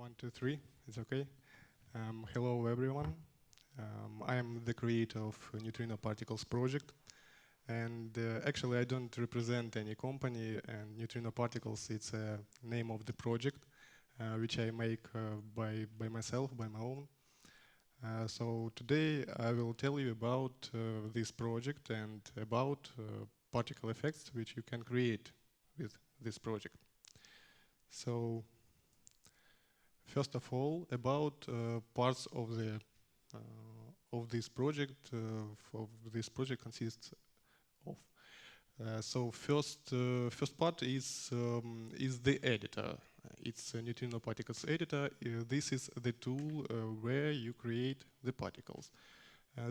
One, two, three. It's okay. Hello, everyone. I am the creator of NeutrinoParticles project, and actually I don't represent any company. And NeutrinoParticles, it's a name of the project, which I make by myself, by my own. So today I will tell you about this project and about particle effects which you can create with this project. So first of all, about parts of the of this project. This project consists of. So first part is the editor. It's a NeutrinoParticles Editor. This is the tool where you create the particles.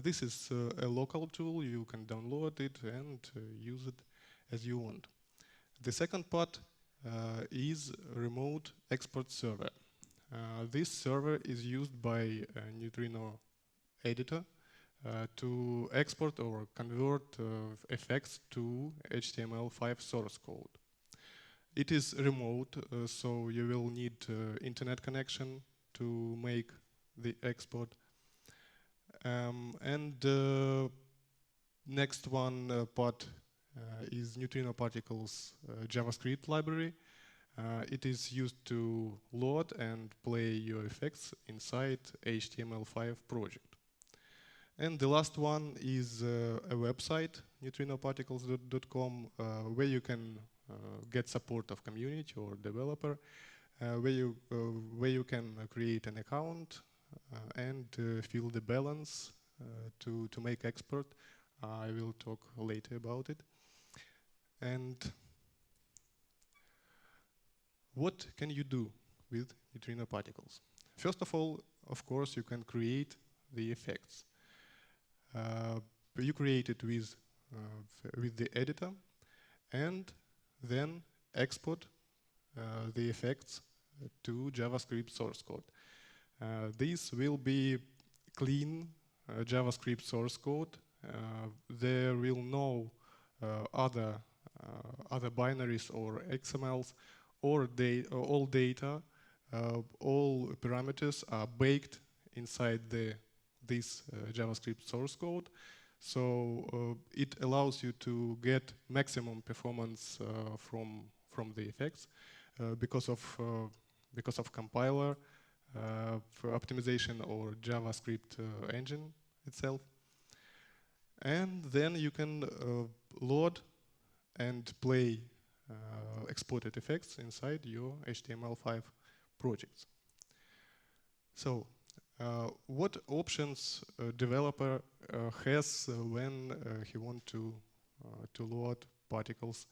This is a local tool. You can download it and use it as you want. The second part is remote export server. This server is used by Neutrino Editor to export or convert effects to HTML5 source code. It is remote, so you will need internet connection to make the export. Next one part is NeutrinoParticles JavaScript library. It is used to load and play your effects inside HTML5 project. And the last one is a website, neutrinoparticles.com, where you can get support of community or developer, where you can create an account and fill the balance to make export. I will talk later about it. And what can you do with NeutrinoParticles? First of all, of course, you can create the effects. You create it with the editor and then export the effects to JavaScript source code. This will be clean JavaScript source code. There will no other binaries or XMLs or all data, all parameters are baked inside this JavaScript source code. So it allows you to get maximum performance from the effects because of compiler for optimization or JavaScript engine itself. And then you can load and play exported effects inside your HTML5 projects. So what options a developer has when he wants to load particles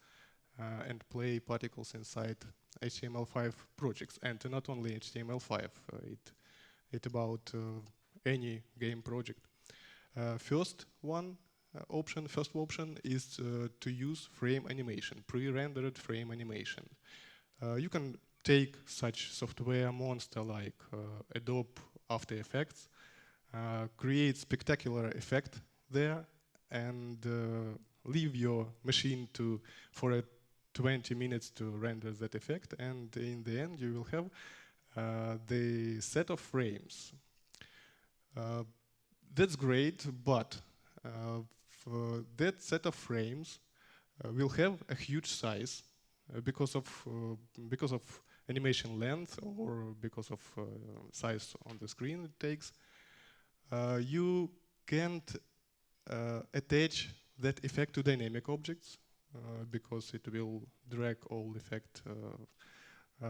and play particles inside HTML5 projects, and not only HTML5, it's about any game project. First option is to use frame animation, pre-rendered frame animation. You can take such software monster like Adobe After Effects, create spectacular effect there, and leave your machine for 20 minutes to render that effect, and in the end you will have the set of frames. That's great, but that set of frames will have a huge size because of animation length or because of size on the screen it takes. You can't attach that effect to dynamic objects because it will drag all effect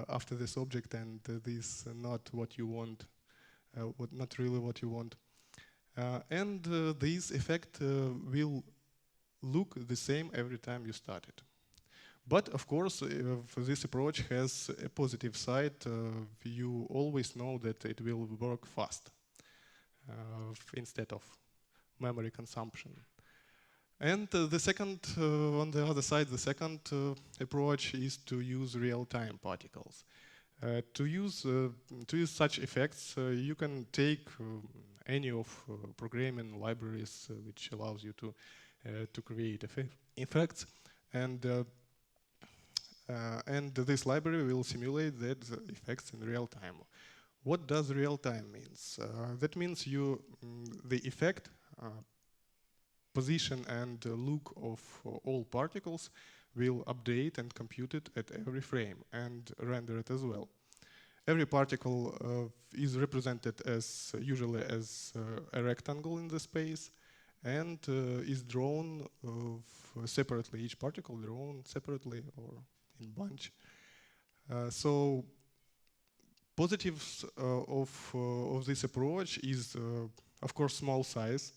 after this object, and this is not what you want, not really what you want. And this effect will look the same every time you start it. But of course, this approach has a positive side. You always know that it will work fast instead of memory consumption. And the second, on the other side, the second approach is to use real-time particles. To use such effects, you can take any of programming libraries which allows you to create effects, and this library will simulate that effects in real time. What does real time means? That means the effect, position and look of all particles will update and compute it at every frame and render it as well. Every particle is represented as usually as a rectangle in the space and is drawn separately. Each particle drawn separately or in bunch. So positives of this approach is, of course, small size,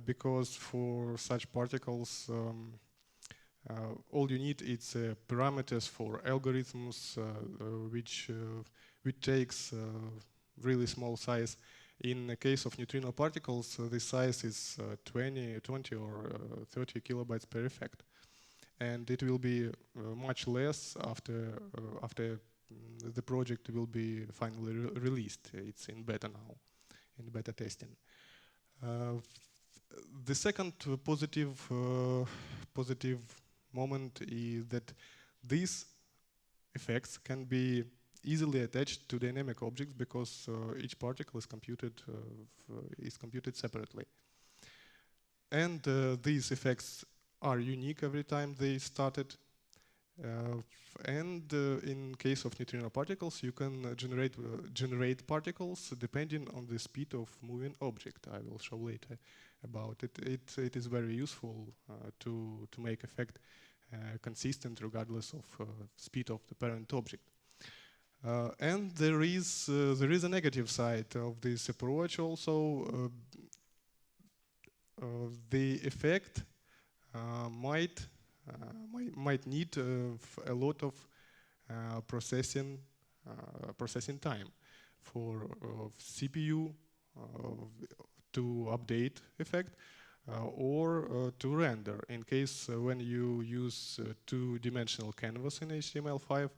because for such particles, all you need is parameters for algorithms, which takes really small size. In the case of neutrino particles, the size is 20 or 30 kilobytes per effect, and it will be much less after the project will be finally released. It's in beta now, in beta testing. The second positive moment is that these effects can be easily attached to dynamic objects because each particle is computed separately. And these effects are unique every time they started. In case of neutrino particles, you can generate particles depending on the speed of moving object. I will show later about it. It is very useful to make effect consistent regardless of speed of the parent object. And there is a negative side of this approach also. The effect might need a lot of processing time for CPU to update effect or to render. In case when you use two-dimensional canvas in HTML5,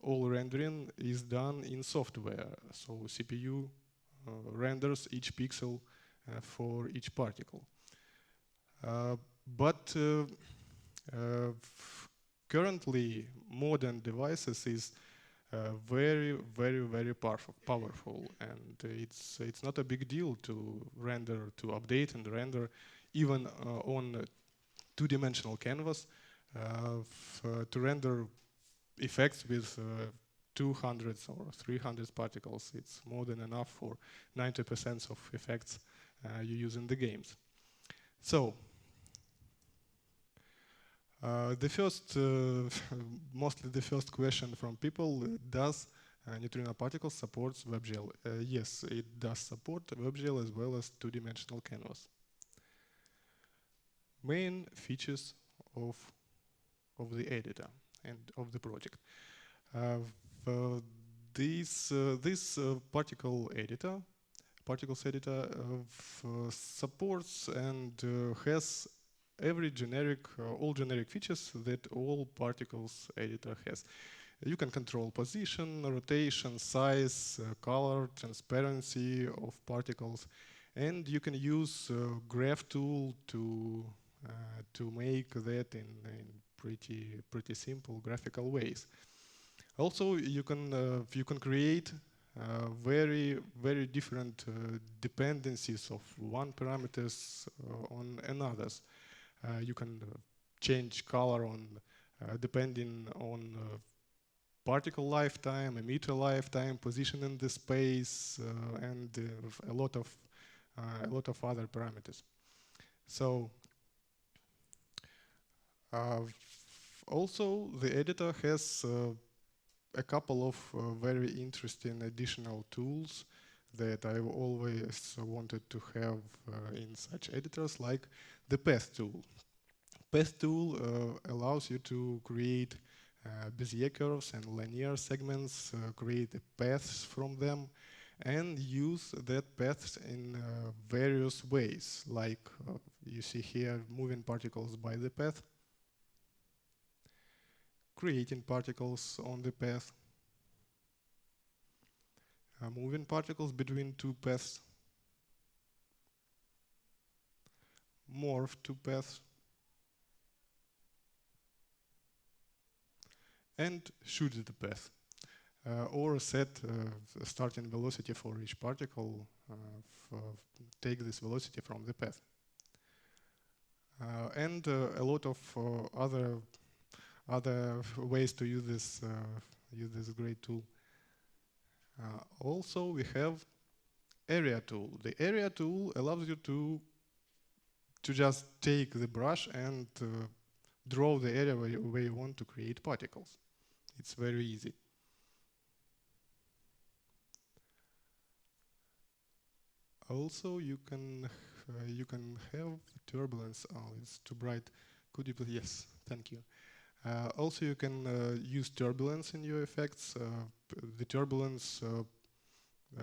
all rendering is done in software. So CPU renders each pixel for each particle. But currently, modern devices is very powerful, and it's not a big deal to update and render even on two-dimensional canvas to render effects with 200 or 300 particles. It's more than enough for 90% of effects you use in the games. So mostly the first question from people, does neutrino particles support WebGL? Yes, it does support WebGL as well as two-dimensional canvas. Main features of the editor and of the project. This particles editor supports and has all generic features that all particles editor has. You can control position, rotation, size, color, transparency of particles, and you can use graph tool to make that in pretty simple graphical ways. Also, you can create very different dependencies of one parameters on another's. You can change color depending on particle lifetime, emitter lifetime, position in the space, and a lot of other parameters. So also the editor has a couple of very interesting additional tools that I've always wanted to have in such editors, like the path tool. Path tool allows you to create Bezier curves and linear segments, create paths from them, and use that paths in various ways, like you see here, moving particles by the path, creating particles on the path, moving particles between two paths, morph two paths, and shoot the path. or set a starting velocity for each particle. Take this velocity from the path. And a lot of other ways to use this great tool. Also, we have area tool. The area tool allows you to just take the brush and draw the area where you want to create particles. It's very easy. Also, you can have turbulence. Oh, it's too bright. Could you please? Yes, thank you. Also, you can use turbulence in your effects. The turbulence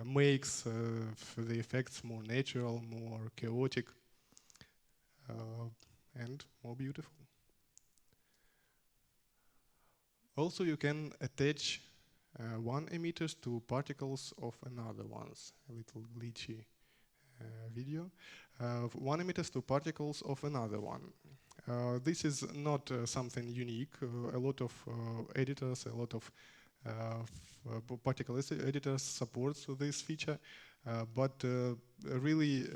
makes the effects more natural, more chaotic, and more beautiful. Also, you can attach one emitters to particles of another ones. A little glitchy video. One emitters to particles of another one. This is not something unique. A lot of editors, a lot of particle editors supports this feature, but really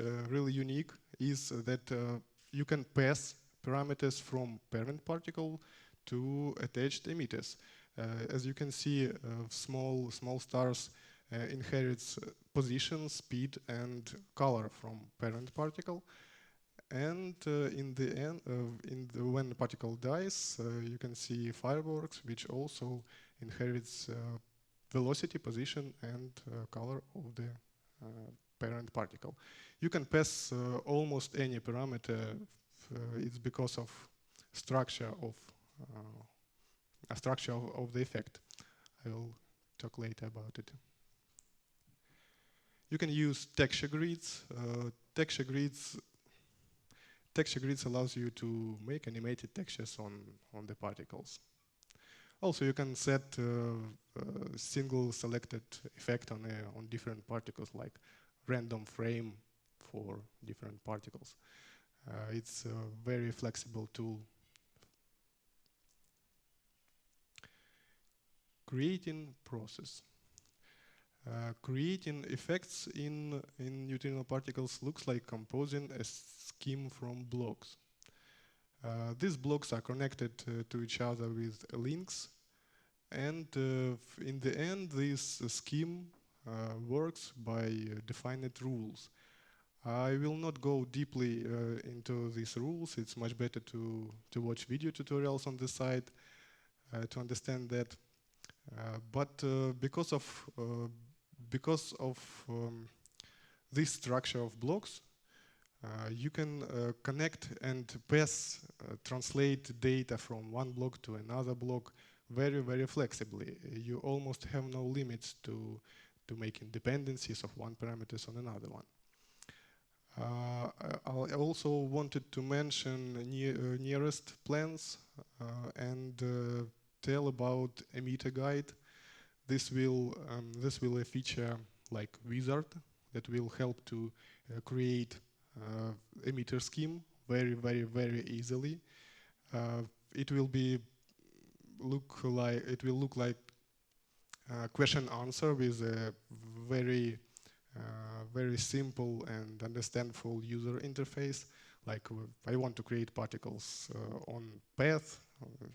unique is that you can pass parameters from parent particle to attached emitters. As you can see, small stars inherits position, speed, and color from parent particle. And in the end, when the particle dies, you can see fireworks, which also inherits velocity, position, and color of the parent particle. You can pass almost any parameter. It's because of structure of the effect. I will talk later about it. You can use texture grids. Texture grids allows you to make animated textures on the particles. Also, you can set single selected effect on different particles, like random frame for different particles. It's a very flexible tool. Creating process. Creating effects in neutrino particles looks like composing a scheme from blocks. These blocks are connected to each other with links, and in the end, this scheme works by defining rules. I will not go deeply into these rules. It's much better to watch video tutorials on the site to understand that. But because of this structure of blocks, you can connect and translate data from one block to another block very flexibly. You almost have no limits to making dependencies of one parameters on another one. I also wanted to mention nearest plans and tell about emitter guide. This will a feature like wizard that will help to create emitter scheme very easily. It will look like question answer with a very simple and understandable user interface. Like I want to create particles on path,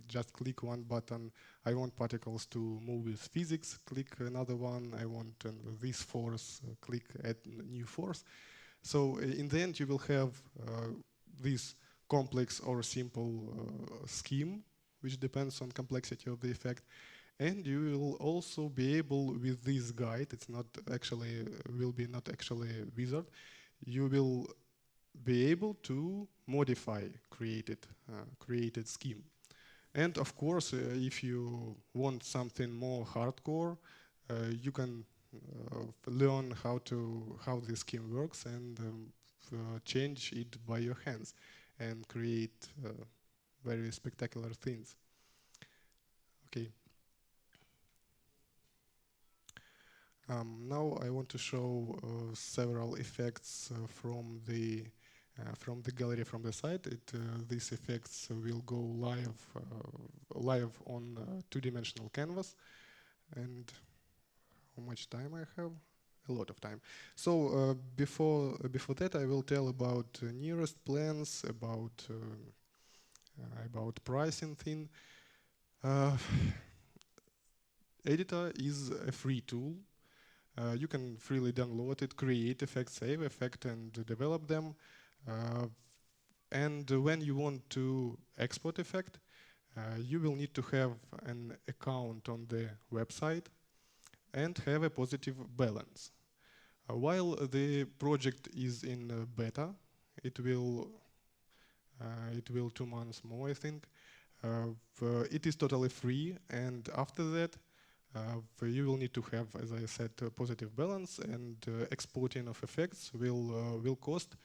just click one button. I want particles to move with physics, click another one. I want this force, click add new force. So in the end, you will have this complex or simple scheme, which depends on complexity of the effect. And you will also be able, with this guide, it's not actually, not actually a wizard, you will be able to modify created scheme. And of course, if you want something more hardcore, you can learn how this scheme works and change it by your hands and create very spectacular things. Okay. Now I want to show several effects from the gallery from the site. These effects will go live on two-dimensional canvas, and how much time I have? A lot of time. So before that, I will tell about nearest plans, about pricing thing. Editor is a free tool. You can freely download it, create effects, save effect, and develop them. And when you want to export effect, you will need to have an account on the website and have a positive balance. While the project is in beta, it will 2 months more, I think. It is totally free, and after that, you will need to have, as I said, a positive balance, and exporting of effects will cost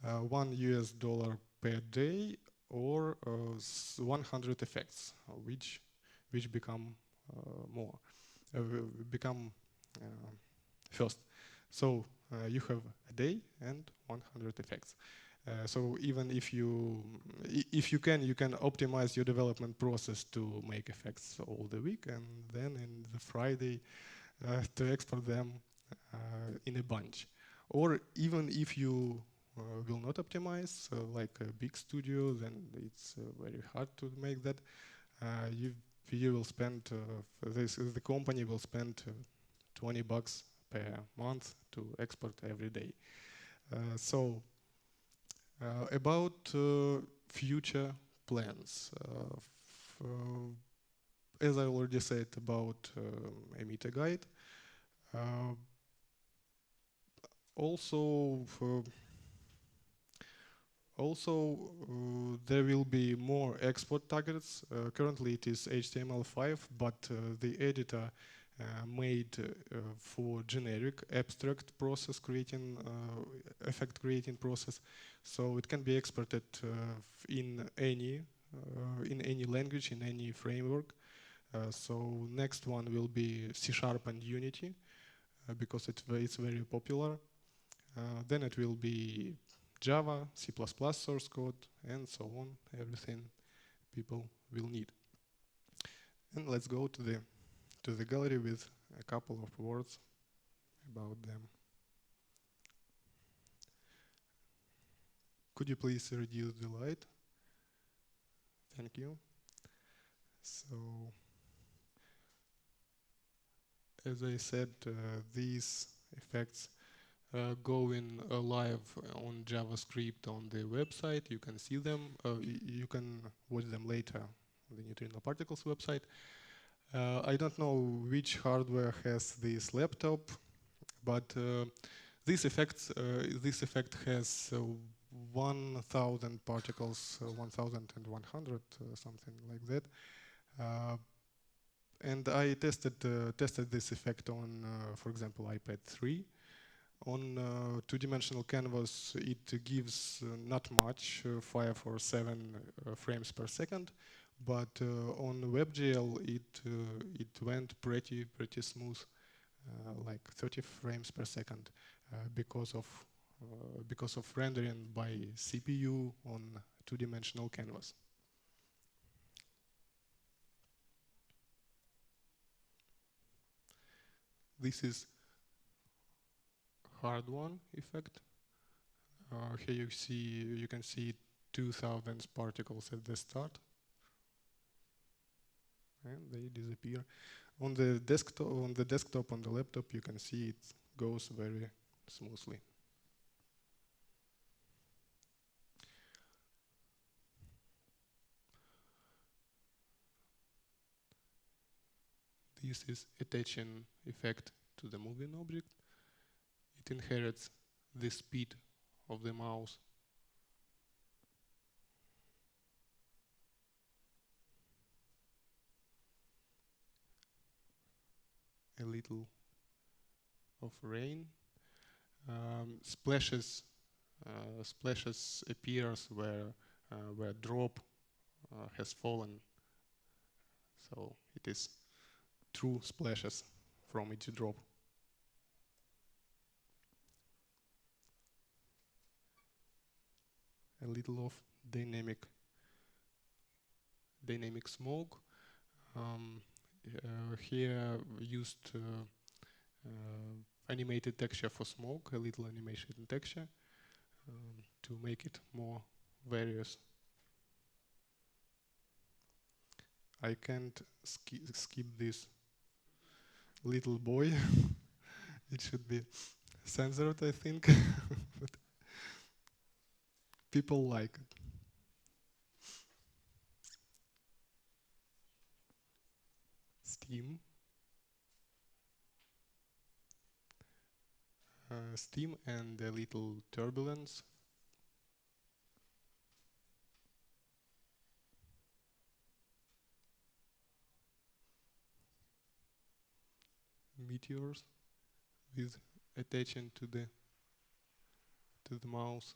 $1 per day or 100 effects, which become more become first. So you have a day and 100 effects. So even if you you can optimize your development process to make effects all the week, and then in the Friday to export them in a bunch. Or even if you will not optimize, like a big studio, then it's very hard to make that. You will spend the company will spend $20 per month to export every day. So about future plans. As I already said about emitter guide. Also, there will be more export targets. Currently it is HTML5, but the editor made for generic abstract process creating, effect creating process. So it can be exported in any language, in any framework. So next one will be C# and Unity, because it's very popular. Then it will be Java, C++ source code, and so on, everything people will need. And let's go to the gallery with a couple of words about them. Could you please reduce the light? Thank you. So, as I said, these effects going live on JavaScript on the website. You can see them. You can watch them later on the NeutrinoParticles website. I don't know which hardware has this laptop, but this effect has 1,000 particles, 1,100, something like that. And I tested this effect on, for example, iPad 3. On two-dimensional canvas, it gives not much, 5 or 7 frames per second, but on WebGL it went pretty smooth, like 30 frames per second, because of rendering by CPU on two-dimensional canvas. This is hard one effect. Here you can see 2,000 particles at the start, and they disappear. On the desktop, on the laptop, you can see it goes very smoothly. This is attaching effect to the moving object. It inherits the speed of the mouse. A little of rain. Splashes appears where drop has fallen. So it is true splashes from each drop. A little of dynamic smoke. Here used animated texture for smoke, a little animation texture to make it more various. I can't skip this little boy. It should be censored, I think. But people like it. Steam. Steam and a little turbulence. Meteors with attaching to the mouse.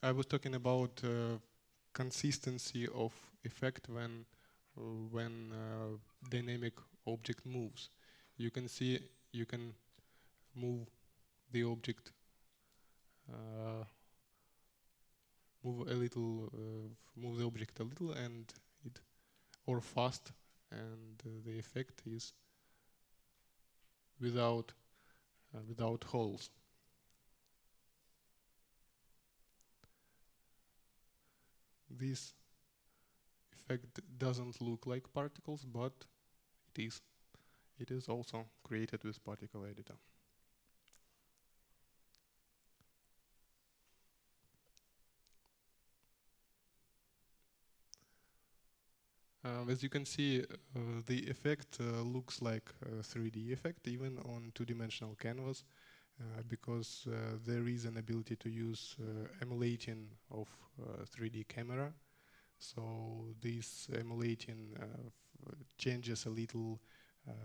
I was talking about consistency of effect when dynamic object moves. You can see you can move the object, move the object a little, and it or fast, and the effect is without holes. This effect doesn't look like particles, but it is. It is also created with Particle Editor. As you can see, the effect looks like a 3D effect, even on two-dimensional canvas, because there is an ability to use emulating of 3D camera. So this emulating changes a little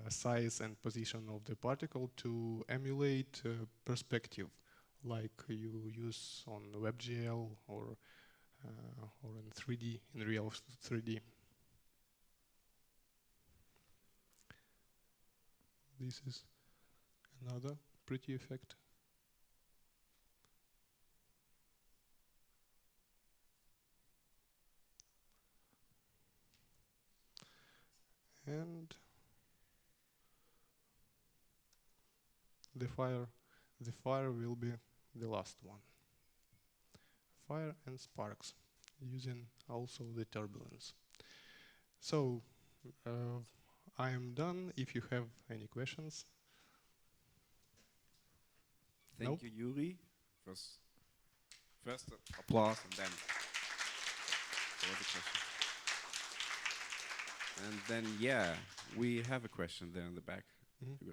size and position of the particle to emulate perspective, like you use on WebGL or in 3D, in real 3D. This is another pretty effect. And the fire will be the last one. Fire and sparks, using also the turbulence. So I am done. If you have any questions. Thank you, Yuriy. First applause and then the question. And then, yeah, we have a question there in the back. Mm-hmm.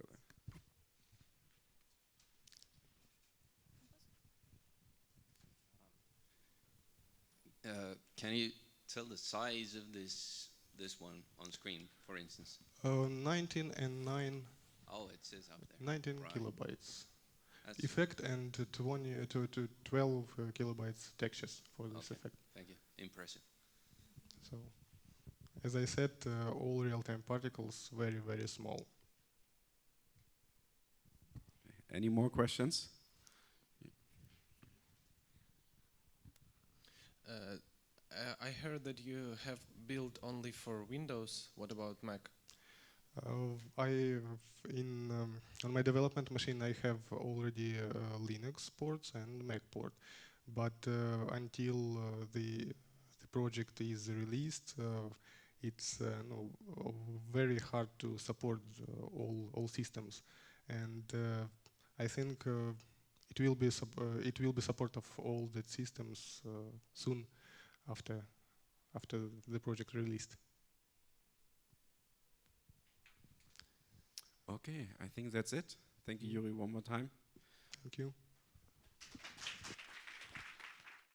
Can you tell the size of this one on screen, for instance? 19 and 9. Oh, it says up there. 19 right. kilobytes. That's Effect and 20 to 12 kilobytes textures for this okay. effect. Thank you. Impressive. So, as I said, all real-time particles very, very small. Any more questions? I heard that you have built only for Windows. What about Mac? On my development machine, I have already Linux ports and Mac port, but until the project is released, it's very hard to support all systems, and I think it will be support of all the systems soon after the project released. Okay, I think that's it. Thank you, Yuriy, one more time. Thank you.